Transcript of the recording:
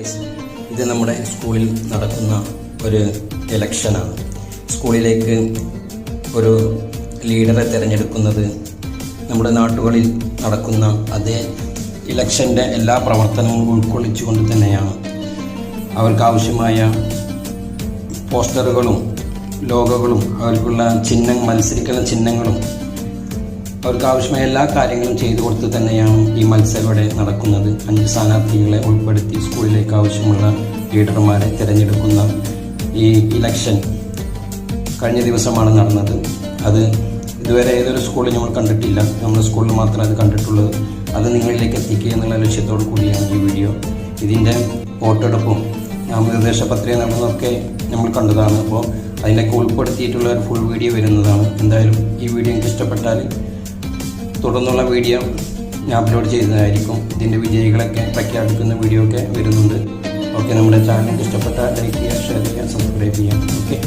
ഇത് നമ്മുടെ സ്കൂളിൽ നടക്കുന്ന ഒരു ഇലക്ഷനാണ്. സ്കൂളിലേക്ക് ഒരു ലീഡറെ തിരഞ്ഞെടുക്കുന്നത് നമ്മുടെ നാട്ടുകളിൽ നടക്കുന്ന അതേ ഇലക്ഷൻ്റെ എല്ലാ പ്രവർത്തനങ്ങളും ഉൾക്കൊള്ളിച്ചുകൊണ്ട് തന്നെയാണ്. അവർക്കാവശ്യമായ പോസ്റ്ററുകളും ലോഗോകളും അവർക്കുള്ള മത്സരിക്കുന്ന ചിഹ്നങ്ങളും അവർക്കാവശ്യമായ എല്ലാ കാര്യങ്ങളും ചെയ്തു കൊടുത്ത് തന്നെയാണ് ഈ മത്സരം ഇവിടെ നടക്കുന്നത്. 5 സ്ഥാനാർത്ഥികളെ ഉൾപ്പെടുത്തി സ്കൂളിലേക്ക് ആവശ്യമുള്ള ലീഡർമാരെ തിരഞ്ഞെടുക്കുന്ന ഈ ഇലക്ഷൻ കഴിഞ്ഞ ദിവസമാണ് നടന്നത്. അത് ഇതുവരെ ഏതൊരു സ്കൂളിൽ നമ്മൾ കണ്ടിട്ടില്ല. നമ്മുടെ സ്കൂളിൽ മാത്രമേ അത് കണ്ടിട്ടുള്ളത്. അത് നിങ്ങളിലേക്ക് എത്തിക്കുക എന്നുള്ള ലക്ഷ്യത്തോടു കൂടിയാണ് ഈ വീഡിയോ. ഇതിൻ്റെ വോട്ടെടുപ്പും നാമനിർദ്ദേശ പത്രിക നടന്നതൊക്കെ നമ്മൾ കണ്ടതാണ്. അപ്പോൾ അതിനൊക്കെ ഉൾപ്പെടുത്തിയിട്ടുള്ള ഒരു ഫുൾ വീഡിയോ വരുന്നതാണ്. എന്തായാലും ഈ വീഡിയോ എനിക്ക് ഇഷ്ടപ്പെട്ടാൽ തുടർന്നുള്ള വീഡിയോ ഞാൻ അപ്ലോഡ് ചെയ്യുന്നതായിരിക്കും. ഇതിൻ്റെ വിജയികളൊക്കെ പ്രഖ്യാപിക്കുന്ന വീഡിയോ ഒക്കെ വരുന്നുണ്ട്. ഓക്കെ, നമ്മുടെ ചാനൽ ഇഷ്ടപ്പെട്ടാൽ ലൈക്ക് ചെയ്യുക, ഷെയർ ചെയ്യുക, സബ്സ്ക്രൈബ് ചെയ്യാം. ഓക്കെ.